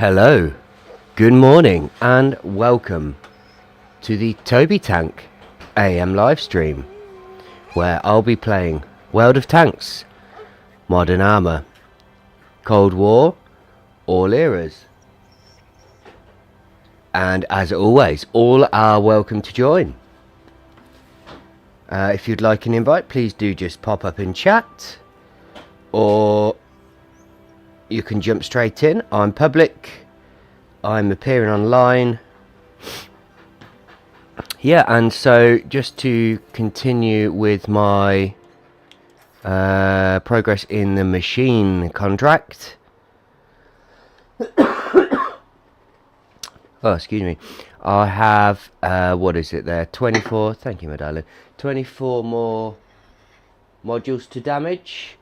Hello, good morning and welcome to the Toby Tank AM live stream, where I'll be playing World of Tanks, Modern Armour, Cold War, all eras. And as always, all are welcome to join. If you'd like an invite, please do just pop up in chat, or you can jump straight in. I'm public, I'm appearing online. Yeah, and so just to continue with my progress in the machine contract. Oh, excuse me. I have, what is it there? 24, thank you, my darling. 24 more modules to damage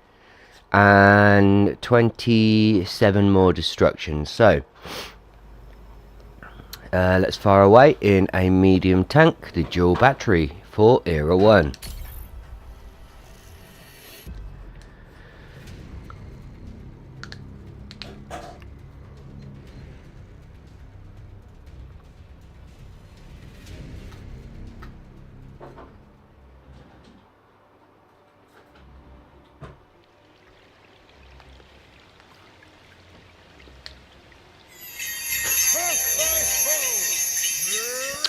and 27 more destruction. So, let's fire away in a medium tank, the dual battery for Era 1.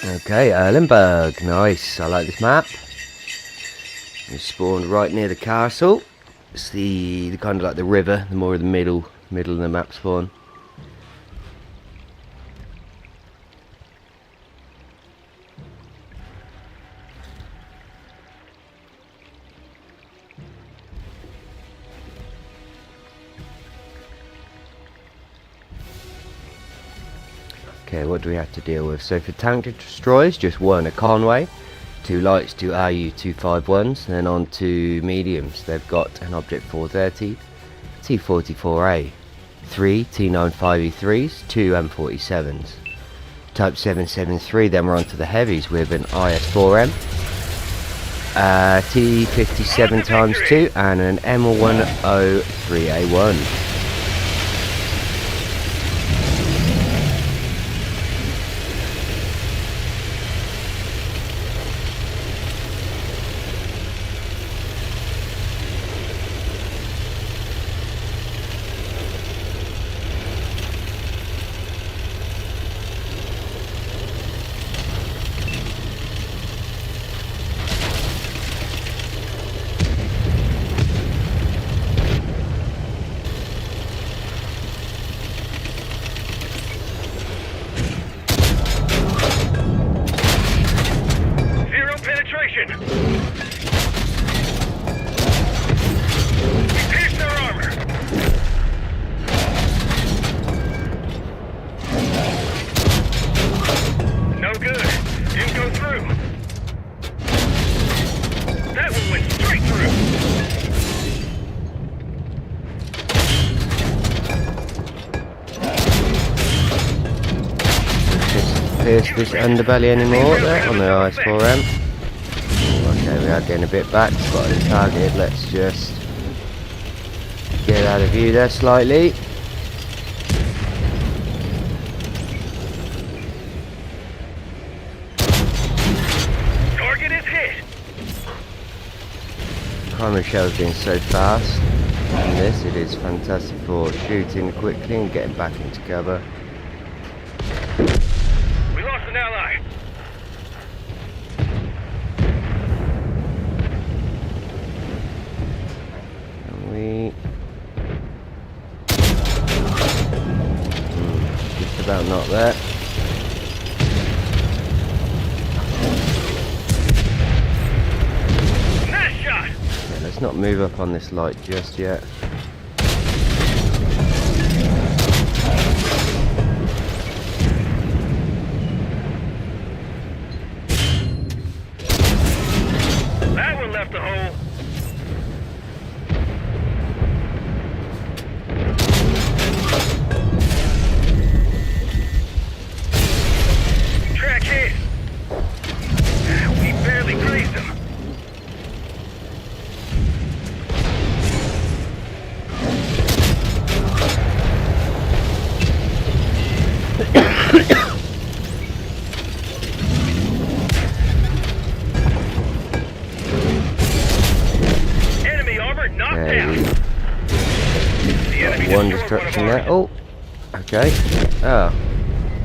Okay, Erlenberg, nice. I like this map. We spawned right near the castle. It's the kind of like the river, the more of the middle of the map spawn. Okay, what do we have to deal with? So for tank destroyers, just one, a Conway, 2 lights, 2 RU-251s, then on to mediums. They've got an Object 430, T44A, 3 T95E3s, 2 M47s. Type 773, then we're on to the heavies with an IS-4M, T57x2 and an M103A1. This underbelly anymore there on the IS-4M. Okay, we are getting a bit back, spotted the target. Let's just get out of view there slightly. Target is hit. Primary shell's being so fast in this, it is fantastic for shooting quickly and getting back into cover. An ally. Just about not there. Nice shot. Yeah, let's not move up on this light just yet. Left the hole. Track hit. We barely grazed him. And we The enemy got one destroyed destruction one of there. Oh, okay. Oh,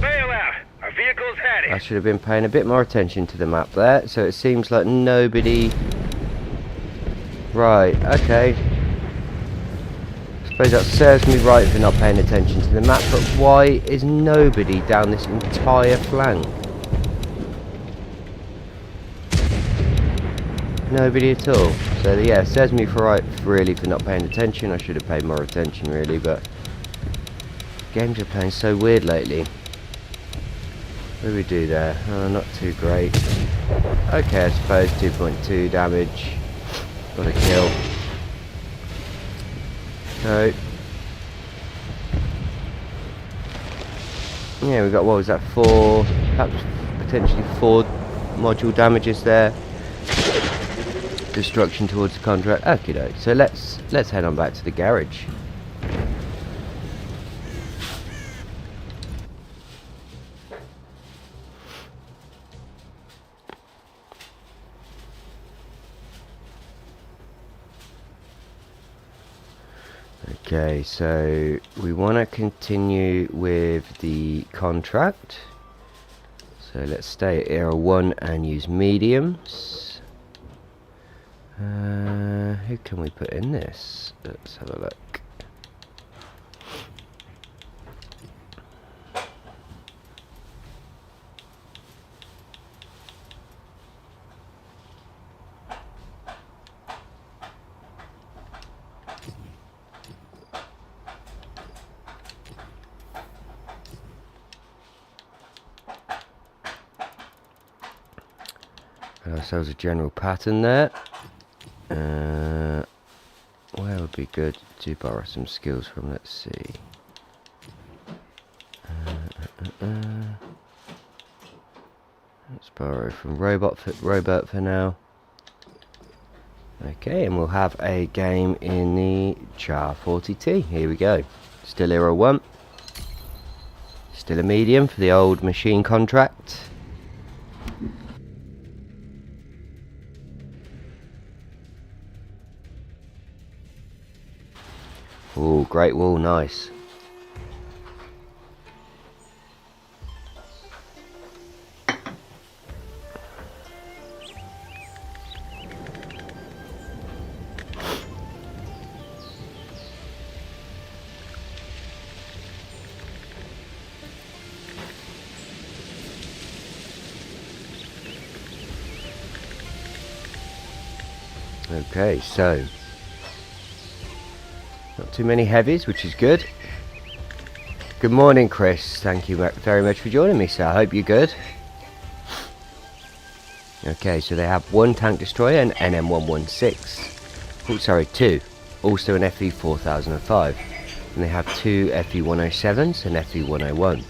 Bail out. Our vehicle's had it. I should have been paying a bit more attention to the map there. So it seems like nobody... Right, okay. I suppose that serves me right for not paying attention to the map, but why is nobody down this entire flank? Nobody at all. So yeah, it serves me really for not paying attention. I should have paid more attention really, but games are playing so weird lately. What do we do there? Oh, not too great. Okay, I suppose 2.2 damage. Got a kill. So yeah, we got, what was that, 4, perhaps potentially 4 module damages there. Destruction towards the contract. Okay, doke. So let's head on back to the garage. Okay, so we want to continue with the contract. So let's stay at Era 1 and use mediums. Who can we put in this? Let's have a look. Ourselves a general pattern there. Where would be good to borrow some skills from? Let's see. Let's borrow from Robot for now. Okay, and we'll have a game in the Char 40T. Here we go. Still Era 1. Still a medium for the old machine contract. Oh, Great Wall, nice. Okay, so not too many heavies, which is good. Good morning, Chris. Thank you very much for joining me, sir. I hope you're good. Okay, so they have 1 tank destroyer, an NM116. Oh, sorry, 2. Also an FE4005. And they have 2 FE107s and FE101.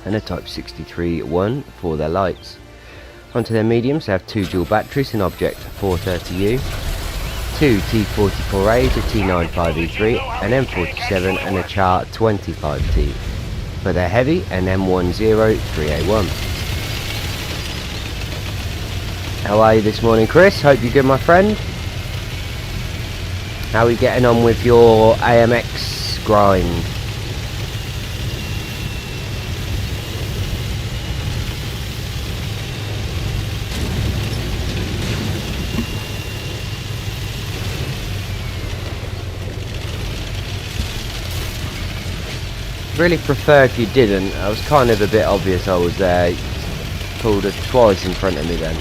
And a Type 63-1 for their lights. Onto their mediums, they have 2 dual batteries, an Object 430U, 2 T44As, a T95E3, an M47 and a Char 25T. For their heavy, an M103A1. How are you this morning, Chris? Hope you're good, my friend. How are you getting on with your AMX grind? Really prefer if you didn't. I was kind of a bit obvious I was there. Pulled it twice in front of me then.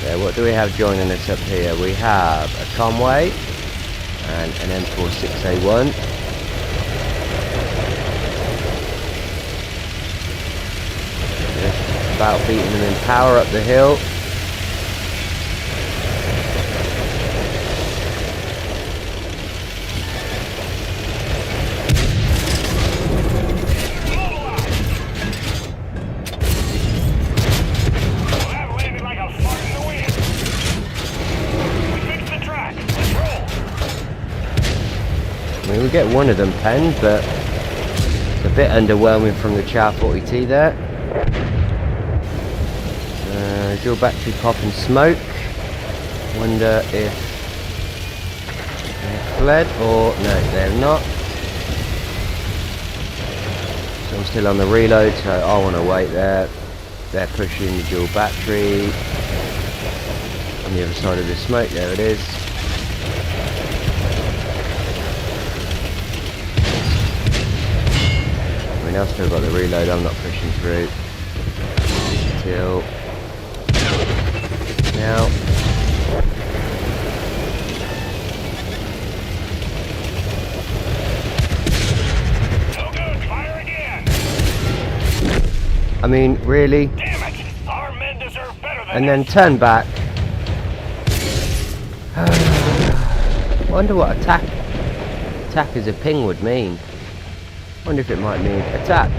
Yeah, what do we have joining us up here? We have a Conway and an M46A1. Just about beating them in power up the hill. I mean, we get one of them penned, but it's a bit underwhelming from the Char 40T there. So Dual battery popping smoke. Wonder if they've fled or no, they're not. So I'm still on the reload, so I want to wait there. They're pushing the dual battery on the other side of the smoke. There it is. I mean, I've still got the reload. I'm not pushing through till now. No good. Fire again. I mean, really? Damn it! Our men deserve better than And then turn back. Wonder what attack as a ping would mean. Wonder if it might mean attack.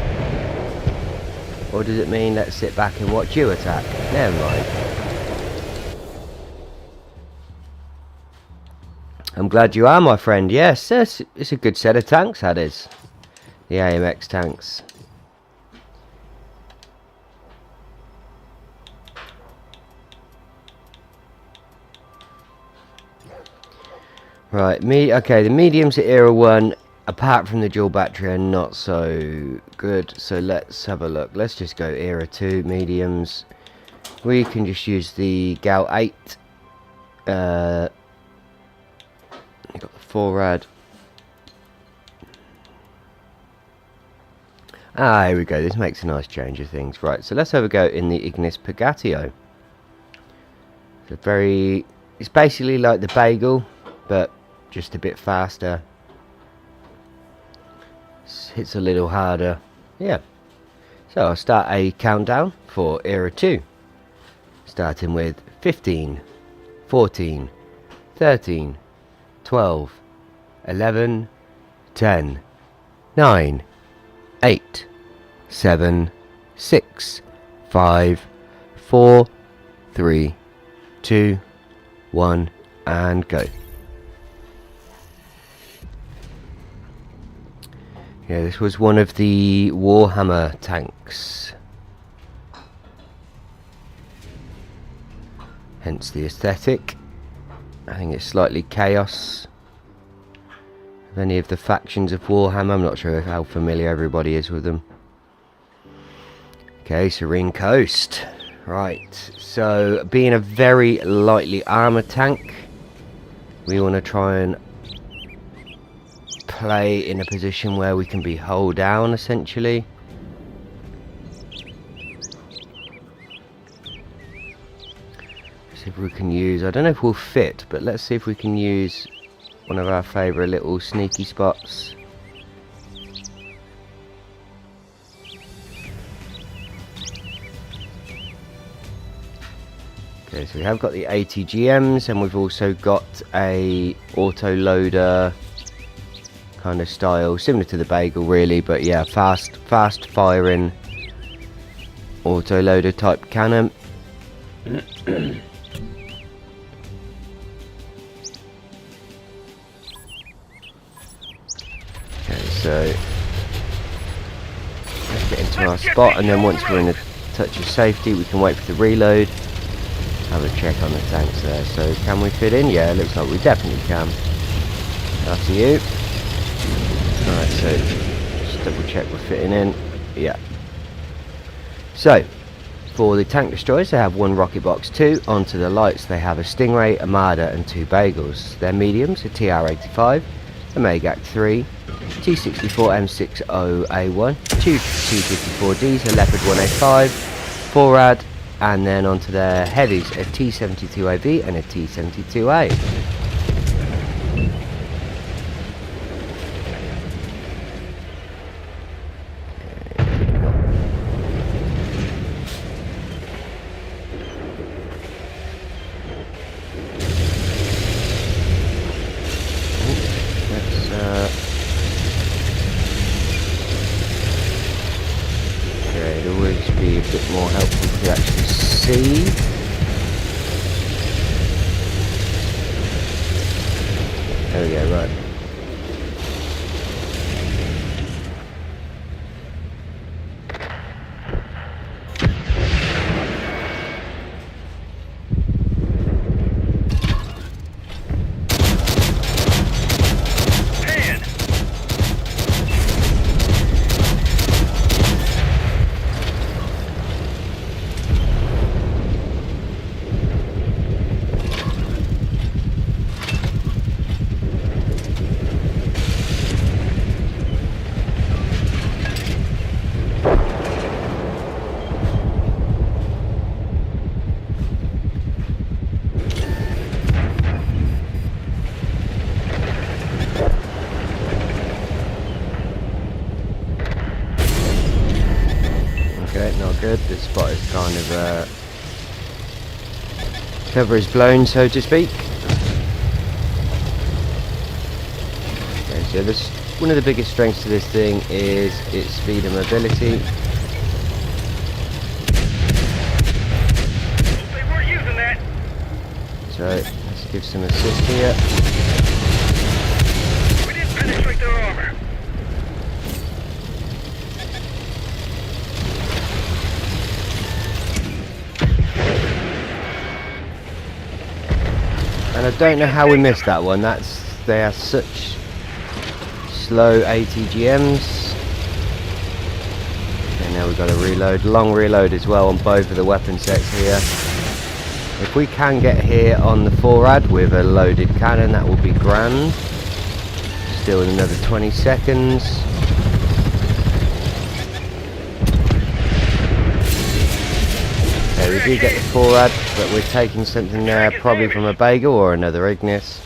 Or does it mean let's sit back and watch you attack? Never mind. I'm glad you are, my friend. Yes, it's a good set of tanks, that is. The AMX tanks. Right, okay, the mediums at Era 1, apart from the dual battery, are not so good. So let's have a look. Let's just go Era 2, mediums. We can just use the Gal 8. You got the 4-rad. Ah, here we go. This makes a nice change of things. Right, so let's have a go in the Ignis Pagatio. It's basically like the Bagel, but just a bit faster. Hits a little harder. Yeah. So I'll start a countdown for Era 2. Starting with 15, 14, 13, 12, 11, 10, 9, 8, 7, 6, 5, 4, 3, 2, 1, and go. Yeah, this was one of the Warhammer tanks. Hence the aesthetic. I think it's slightly chaos of any of the factions of Warhammer. I'm not sure how familiar everybody is with them. Okay, Serene Coast. Right, so being a very lightly armoured tank, we want to try and play in a position where we can be hull down, essentially. See if we can use, I don't know if we'll fit, but let's see if we can use one of our favourite little sneaky spots. Okay, so we have got the ATGMs, and we've also got a auto loader kind of style, similar to the Bagel really, but yeah, fast firing auto loader type cannon. Okay, so let's get into our spot, and then once we're in a touch of safety, we can wait for the reload. Have a check on the tanks there. So can we fit in? Yeah, it looks like we definitely can. After you. Alright, so just double check we're fitting in. Yeah. So for the tank destroyers, they have one rocket box 2. Onto the lights they have a Stingray, a Marder and 2 Bagels. Their mediums, a TR-85, a Magac 3, T-64 M60A1, 2 T-54Ds, a Leopard 1A5, 4-rad, and then onto their heavies, a T-72AB and a T-72A. It'd always be a bit more helpful to actually see. spot is kind of cover is blown, so to speak. Okay, so this, one of the biggest strengths to this thing is its speed and mobility. They weren't using that. So let's give some assist here. We didn't penetrate their armor. And I don't know how we missed that one. They are such slow ATGMs. Okay, now we've got to reload. Long reload as well on both of the weapon sets here. If we can get here on the 4AD with a loaded cannon, that will be grand. Still another 20 seconds. Okay, we do get the 4AD, but we're taking something there, probably from a bagel or another Ignis.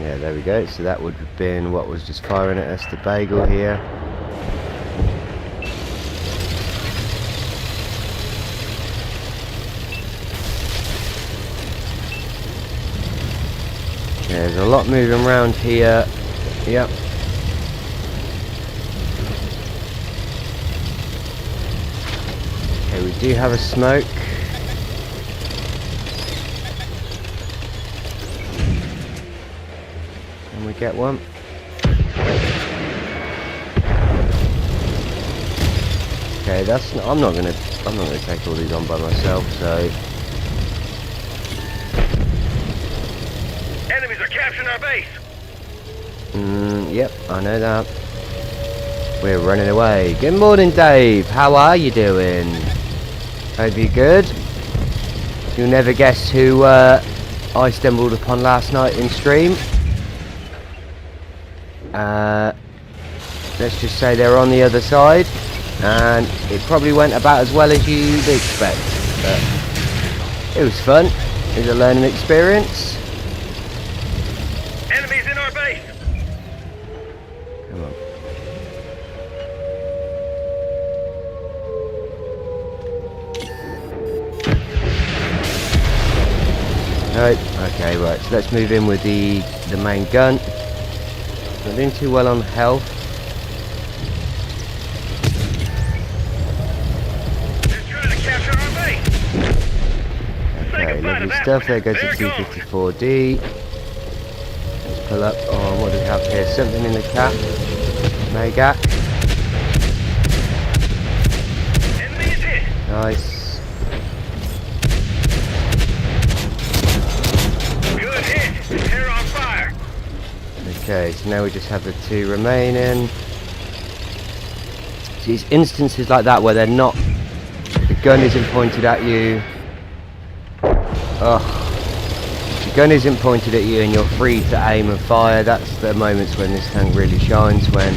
Yeah, there we go. So that would have been what was just firing at us, the bagel here. There's a lot moving around here. Yep. Okay, we do have a smoke. Can we get one? Okay, that's not, I'm not gonna take all these on by myself, so Enemies are capturing our base. yep, I know that. We're running away. Good morning, Dave. How are you doing? Hope you're good. You'll never guess who I stumbled upon last night in stream. Let's just say they're on the other side, and it probably went about as well as you'd expect. But it was fun. It was a learning experience. Enemies in our base. Come on. Right, okay, right, so let's move in with the main gun. Not doing too well on health. They're trying to capture our base. Okay, lovely stuff. There goes the 254D. Let's pull up on what do we have here? Something in the cap. Magak. Enemy is hit. Nice. Good hit. They're on fire. Okay, so now we just have the two remaining. So it's instances like that where they're not, the gun isn't pointed at you. The gun isn't pointed at you and you're free to aim and fire. That's the moments when this tank really shines, when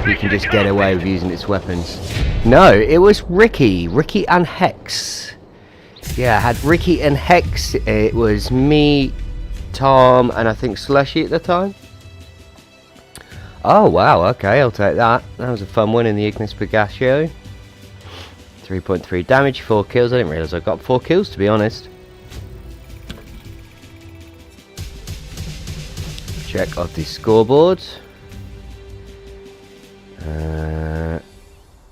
you can just get away with using its weapons. No, it was Ricky and Hex. Yeah, I had Ricky and Hex. It was me, Tom, and I think Slushy at the time. Oh wow, okay, I'll take that. That was a fun one in the Ignis Pagaccio. 3.3 damage, 4 kills. I didn't realise I got 4 kills, to be honest. Check out the scoreboard.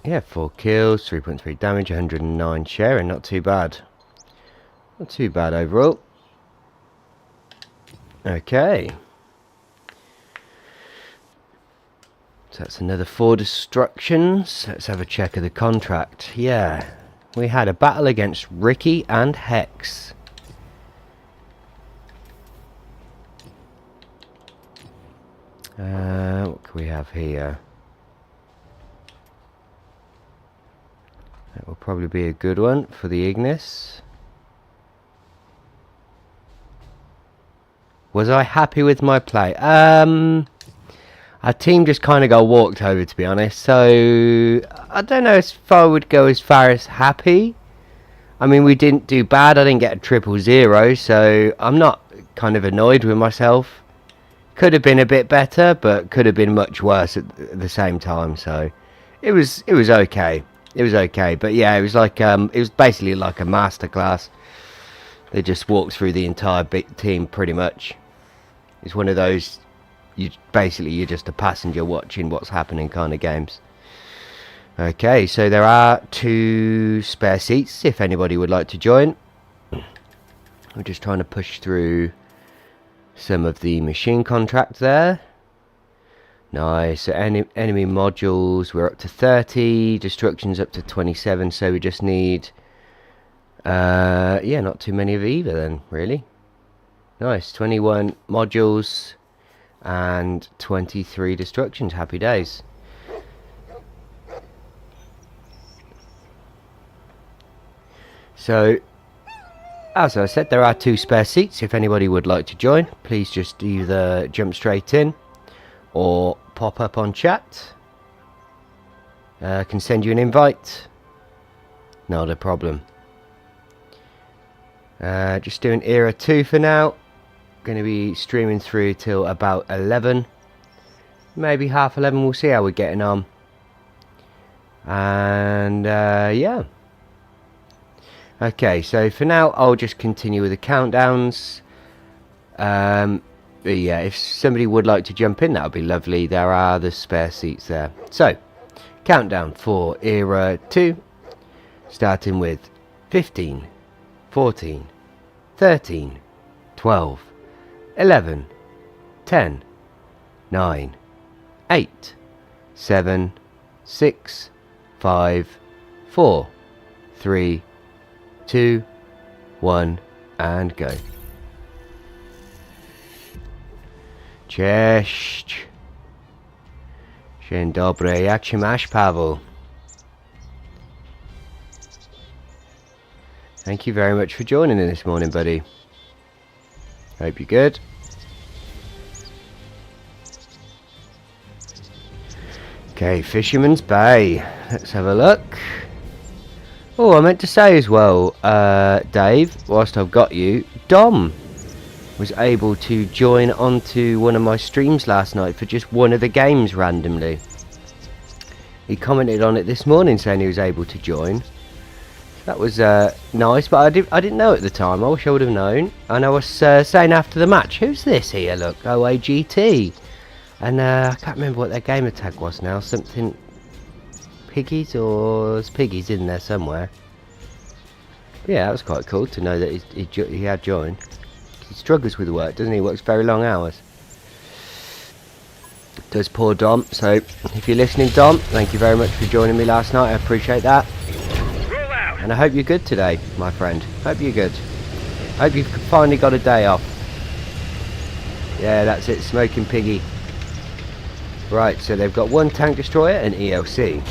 Yeah, 4 kills, 3.3 damage, 109 sharing. Not too bad. Not too bad overall. Okay. So that's another 4 destructions. Let's have a check of the contract. Yeah, we had a battle against Ricky and Hex. What can we have here? That will probably be a good one for the Ignis. Was I happy with my play? Our team just kind of got walked over, to be honest. So I don't know if I would go as far as happy. I mean, we didn't do bad. I didn't get a 000, so I'm not kind of annoyed with myself. Could have been a bit better, but could have been much worse at the same time. So it was okay. It was okay, but yeah, it was like it was basically like a masterclass. They just walked through the entire big team pretty much. It's one of those, you're just a passenger watching what's happening kind of games. Okay, so there are 2 spare seats if anybody would like to join. I'm just trying to push through some of the machine contract there. Nice. So enemy modules, we're up to 30, destruction's up to 27, so we just need yeah, not too many of either then, really. Nice. 21 modules and 23 destructions. Happy days. So as I said, there are 2 spare seats. If anybody would like to join, please just either jump straight in or pop up on chat. I can send you an invite. Not a problem. Just doing era 2 for now. Going to be streaming through till about 11. Maybe half 11. We'll see how we're getting on. And yeah. Okay, so for now I'll just continue with the countdowns. But yeah, if somebody would like to jump in, that would be lovely. There are the spare seats there. So, countdown for era 2, starting with 15, 14, 13, 12, 11, 10, 9, 8, 7, 6, 5, 4, 3, 2, 1, and go. Cześć. Dzień dobry, jak się masz, Pavel? Thank you very much for joining in this morning, buddy. Hope you're good. Okay, Fisherman's Bay. Let's have a look. Oh, I meant to say as well, Dave, whilst I've got you, Dom was able to join onto one of my streams last night for just one of the games randomly. He commented on it this morning saying he was able to join. That was nice, but I didn't know at the time. I wish I would have known. And I was saying after the match, who's this here? Look, OAGT. And I can't remember what their gamer tag was now. Something Piggies, or there's Piggies in there somewhere. But yeah, that was quite cool to know that he had joined. He struggles with work, doesn't he? He works very long hours. Does poor Dom. So if you're listening, Dom, thank you very much for joining me last night. I appreciate that. Roll out. And I hope you're good today, my friend. Hope you're good. Hope you've finally got a day off. Yeah, that's it, Smoking Piggy. Right, so they've got one tank destroyer and ELC.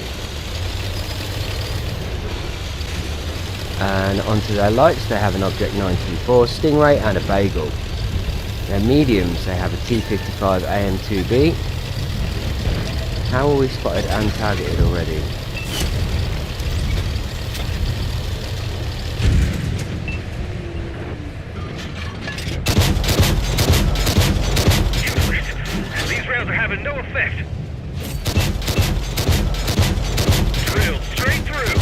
And onto their lights they have an Object 924, Stingray and a Bagel. Their mediums they have a T55 AM2B. How are we spotted and targeted already? Useless. These rounds are having no effect. Drilled straight through.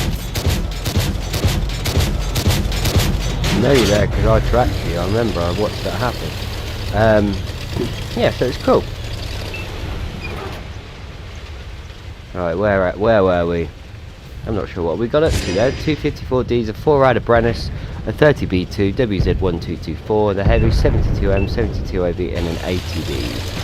I know you're there because I tracked you. I remember I watched that happen. Yeah, so it's cool. Right, where were we? I'm not sure what we got up to there. 254Ds, a 4-rider Brennus, a 30B2, WZ1224, the heavy 72M, 72OB, and an 80B.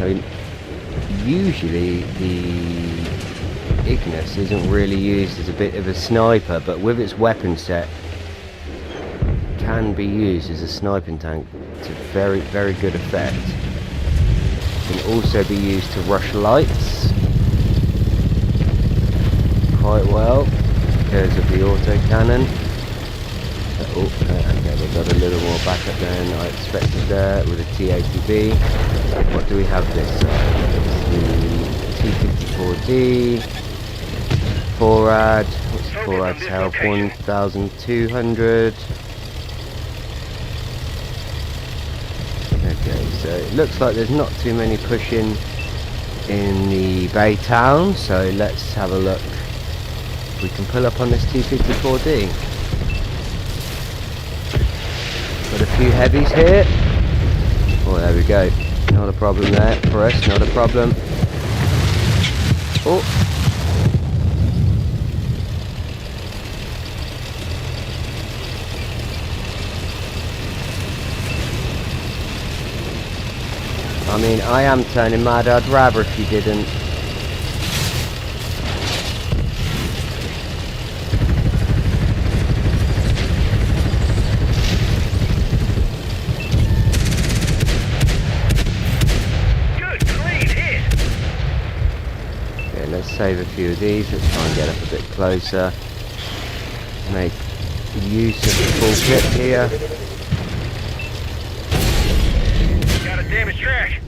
I mean, usually the Ignis isn't really used as a bit of a sniper, but with its weapon set can be used as a sniping tank to very, very good effect. It can also be used to rush lights quite well because of the autocannon. Oh, okay, they got a little more backup than I expected there with a T80B. What do we have this side? It's the T54D. 4-rad. What's the 4-rad's health? 1,200. Okay, so it looks like there's not too many pushing in the Bay Town, so let's have a look if we can pull up on this T54D. Got a few heavies here. Oh, there we go. Not a problem there for us, not a problem. Oh. I mean, I am turning mad. I'd rather if you didn't. Good, clean hit. Okay, let's save a few of these. Let's try and get up a bit closer. Make use of the full clip here. Got a damaged track.